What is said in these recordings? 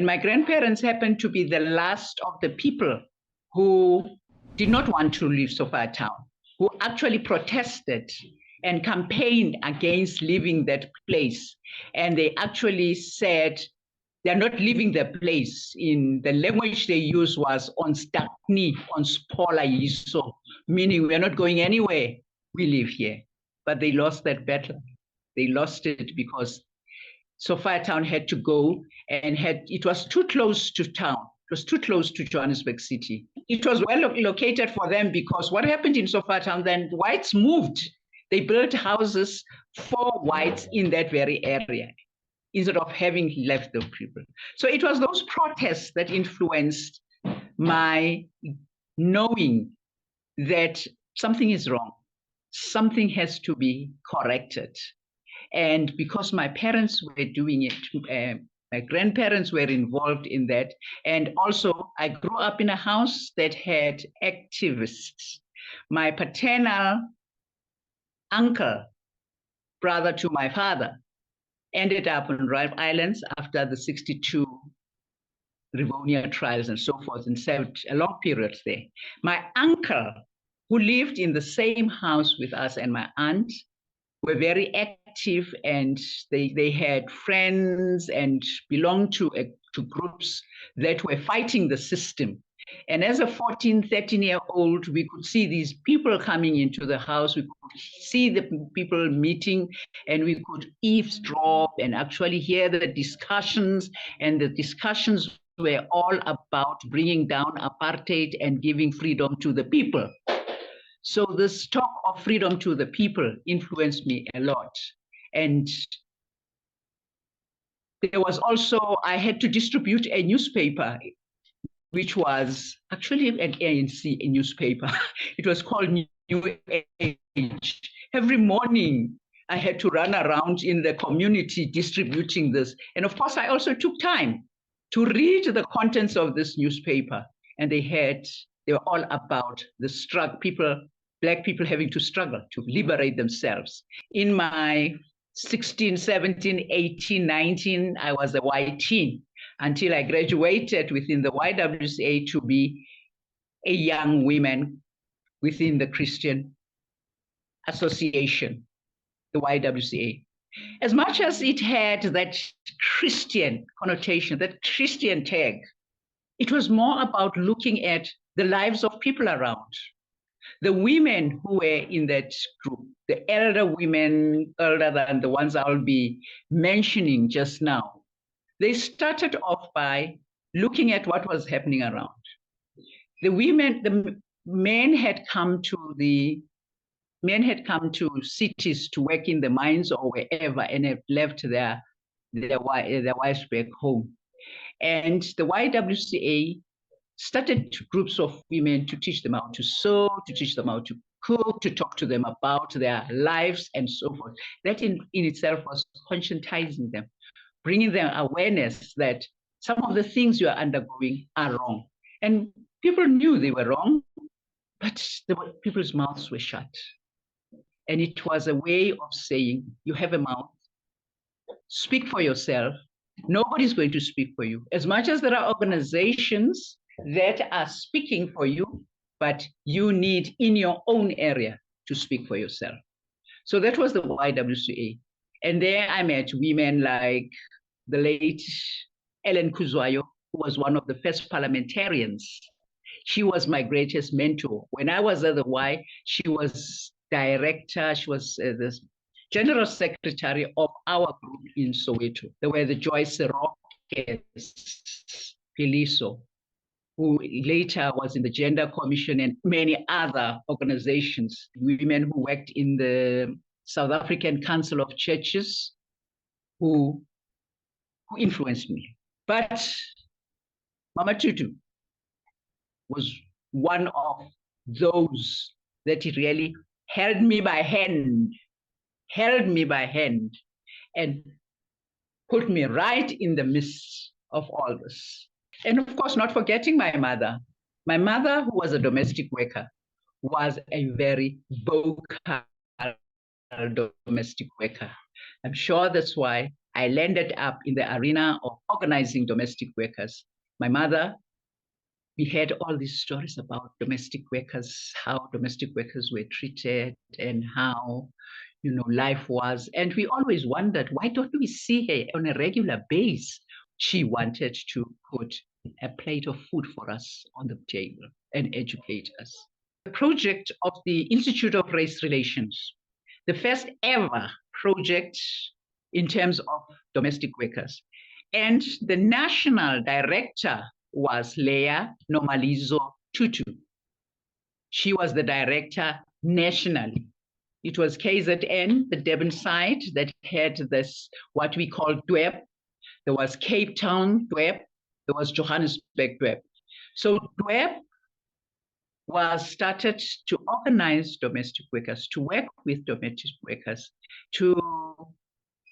my grandparents happened to be the last of the people who did not want to leave Sophiatown, who actually protested and campaigned against leaving that place. And they actually said they're not leaving the place. In the language they used was on stakni, on spola yiso, meaning we're not going anywhere. We live here. But they lost that battle. They lost it because Sophiatown had to go, and it was too close to town. It was too close to Johannesburg City. It was well located for them because what happened in Sophiatown, then whites moved. They built houses for whites in that very area instead of having left the people. So it was those protests that influenced my knowing that something is wrong. Something has to be corrected. And because my parents were doing it, my grandparents were involved in that. And also, I grew up in a house that had activists. My paternal uncle, brother to my father, ended up on Rife Islands after the 62 Rivonia trials and so forth, and served a long period there. My uncle, who lived in the same house with us, and my aunt were very active, and they had friends and belonged to groups that were fighting the system. And as a 14, 13-year-old, we could see these people coming into the house. We could see the people meeting, and we could eavesdrop and actually hear the discussions. And the discussions were all about bringing down apartheid and giving freedom to the people. So this talk of freedom to the people influenced me a lot. And there was also, I had to distribute a newspaper, which was actually an ANC newspaper. It was called New Age. Every morning, I had to run around in the community distributing this. And of course, I also took time to read the contents of this newspaper. And they were all about the struggle, Black people having to struggle to liberate themselves. In my 16, 17, 18, 19, I was a white teen until I graduated within the YWCA to be a young woman within the Christian Association, the YWCA. As much as it had that Christian connotation, that Christian tag, it was more about looking at the lives of people around. The women who were in that group, the elder women, older than the ones I'll be mentioning just now, they started off by looking at what was happening around. The men had come to cities to work in the mines or wherever, and have left their wives back home. And the YWCA started groups of women to teach them how to sew, to teach them how to cook, to talk to them about their lives and so forth. That in itself was conscientizing them, bringing them awareness that some of the things you are undergoing are wrong. And people knew they were wrong, but people's mouths were shut. And it was a way of saying, you have a mouth, speak for yourself. Nobody's going to speak for you. As much as there are organizations that are speaking for you, but you need in your own area to speak for yourself. So that was the YWCA. And there I met women like the late Ellen Kuzwayo, who was one of the first parliamentarians. She was my greatest mentor. When I was at the Y, she was director, she was the general secretary of our group in Soweto. There were the Joyce Rockets, Piliso, who later was in the Gender Commission and many other organizations, women who worked in the South African Council of Churches, who influenced me. But Mama Tutu was one of those that really held me by hand, and put me right in the midst of all this. And of course, not forgetting my mother. My mother, who was a domestic worker, was a very vocal domestic worker. I'm sure that's why I landed up in the arena of organizing domestic workers. My mother, we had all these stories about domestic workers, how domestic workers were treated and how, life was. And we always wondered, why don't we see her on a regular basis? She wanted to put a plate of food for us on the table and educate us. The project of the Institute of Race Relations, the first ever project in terms of domestic workers. And the national director was Leah Normalizo Tutu. She was the director nationally. It was KZN, the Durban side, that had this, what we call DWEP. There was Cape Town DWEP. There was Johannesburg DWEP. So DWEP was started to organize domestic workers, to work with domestic workers, to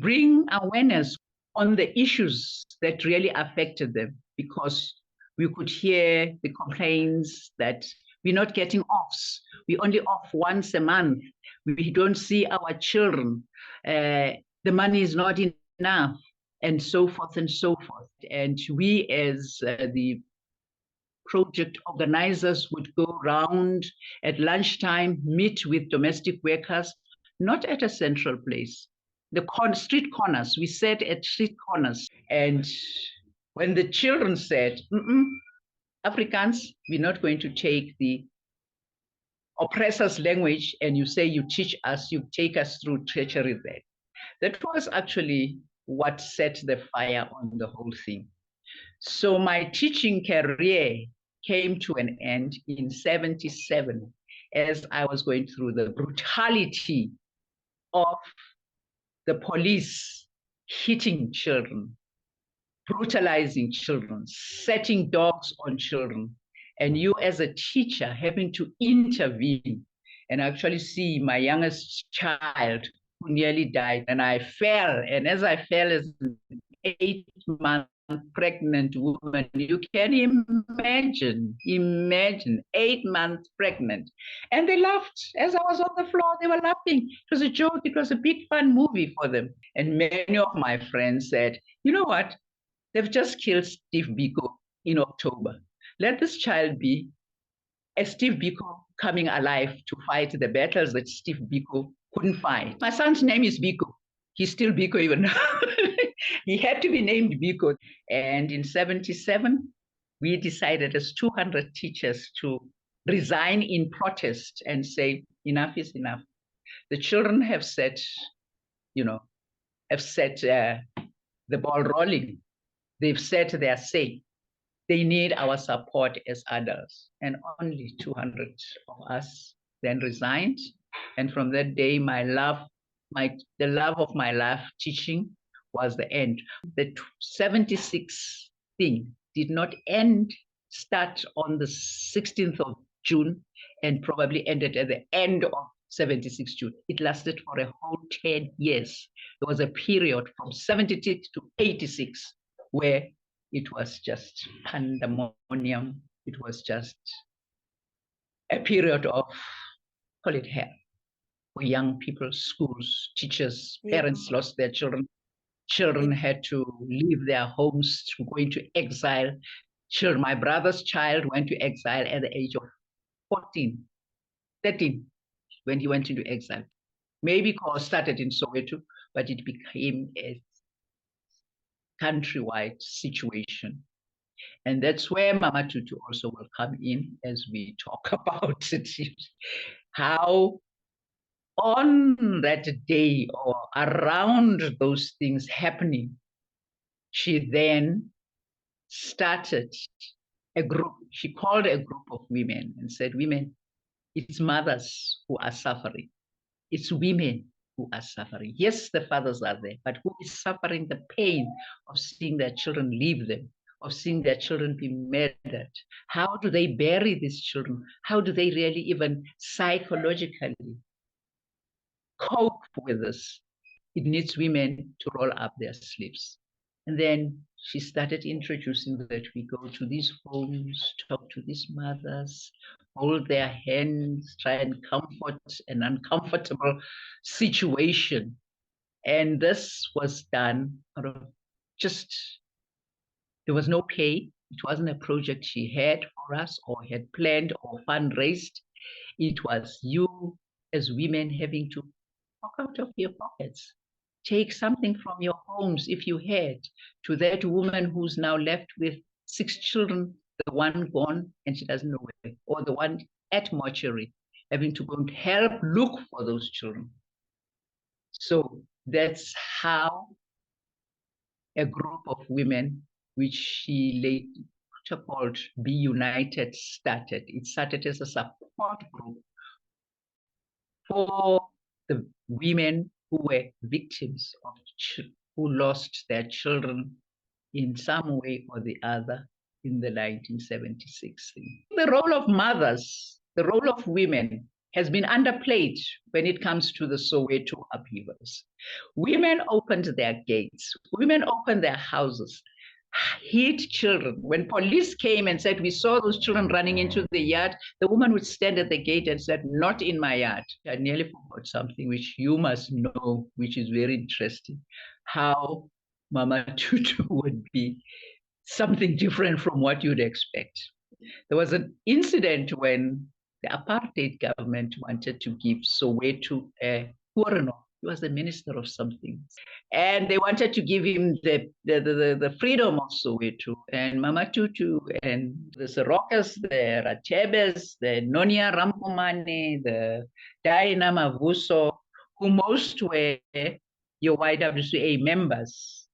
bring awareness on the issues that really affected them, because we could hear the complaints that we're not getting offs. We only off once a month. We don't see our children. The money is not enough, and so forth and so forth. And we, as the project organizers, would go around at lunchtime, meet with domestic workers, not at a central place. The street corners, we sat at street corners. And when the children said, Afrikaans, we're not going to take the oppressor's language, and you say you teach us, you take us through treachery there. That was actually what set the fire on the whole thing. So my teaching career came to an end in 1977 as I was going through the brutality of the police hitting children, brutalizing children, setting dogs on children, and you as a teacher having to intervene and actually see my youngest child who nearly died. And I fell, and as I fell as an 8-month pregnant woman, you can imagine 8 months pregnant. And they laughed as I was on the floor. They were laughing. It was a joke. It was a big fun movie for them. And many of my friends said, you know what? They've just killed Steve Biko in October. Let this child be a Steve Biko coming alive to fight the battles that Steve Biko couldn't fight. My son's name is Biko. He's still Biko even now. He had to be named Biko. And in 1977, we decided as 200 teachers to resign in protest and say, enough is enough. The children have set, the ball rolling. They've set their say. They need our support as adults. And only 200 of us then resigned. And from that day, the love of my life teaching was the end. The 76 thing did not start on the 16th of June and probably ended at the end of 76 June. It lasted for a whole 10 years. There was a period from 76 to 86 where it was just pandemonium. It was just a period of, call it hell, for young people, schools, teachers, parents lost their children. Children had to leave their homes to go into exile. My brother's child went to exile at the age of 13, when he went into exile. Maybe because started in Soweto, but it became a countrywide situation. And that's where Mama Tutu also will come in as we talk about it. How on that day or around those things happening, she then started a group. She called a group of women and said, women, it's mothers who are suffering. It's women who are suffering. Yes, the fathers are there, but who is suffering the pain of seeing their children leave them, of seeing their children be murdered? How do they bury these children? How do they really even psychologically cope with this? It needs women to roll up their sleeves. And then she started introducing that we go to these homes, talk to these mothers, hold their hands, try and comfort an uncomfortable situation. And this was done out of just There was no pay. It wasn't a project she had for us or had planned or fundraised. It was you as women having to fork out of your pockets, take something from your homes if you had, to that woman who's now left with 6 children, the one gone and she doesn't know where, or the one at mortuary, having to go and help look for those children. So that's how a group of women, which she later called Be United, started. It started as a support group for the women who were victims of who lost their children in some way or the other in the 1976 thing. The role of mothers, the role of women has been underplayed when it comes to the Soweto upheavals. Women opened their gates, women opened their houses, hid children. When police came and said, we saw those children running into the yard, the woman would stand at the gate and said, not in my yard. I nearly forgot something which you must know, which is very interesting. How Mama Tutu would be something different from what you'd expect. There was an incident when the apartheid government wanted to give Soweto a Kurano. He was the minister of something. And they wanted to give him the freedom of Soweto. And Mama Tutu and the Sorokas, the Ratebes, the Nonia Rampomane, the Diana Mavuso, who most were your YWCA members,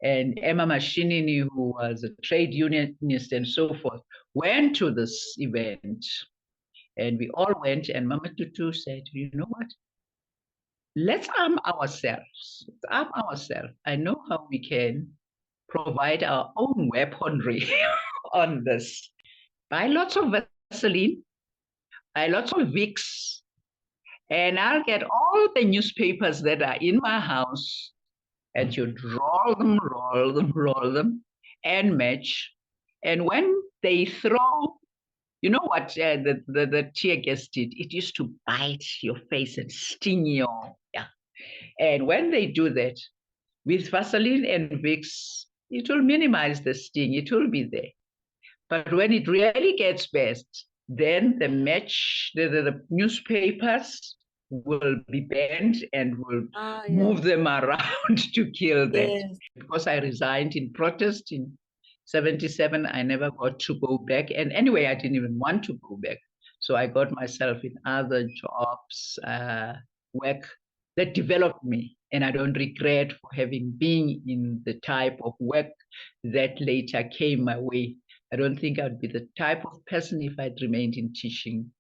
and Emma Mashinini, who was a trade unionist and so forth, went to this event. And we all went, and Mama Tutu said, you know what? Let's arm ourselves. Let's arm ourselves. I know how we can provide our own weaponry on this. Buy lots of Vaseline, buy lots of Vicks, and I'll get all the newspapers that are in my house, and you'd roll them, and match. And when they throw, you know what the tear gas did? It used to bite your face and sting you. Yeah. And when they do that, with Vaseline and Vicks, it will minimize the sting. It will be there. But when it really gets bad, then the newspapers will be banned and will move them around to kill that. Yes. Because I resigned in protest in 77, I never got to go back. And anyway, I didn't even want to go back. So I got myself in other jobs, work that developed me. And I don't regret for having been in the type of work that later came my way. I don't think I'd be the type of person if I'd remained in teaching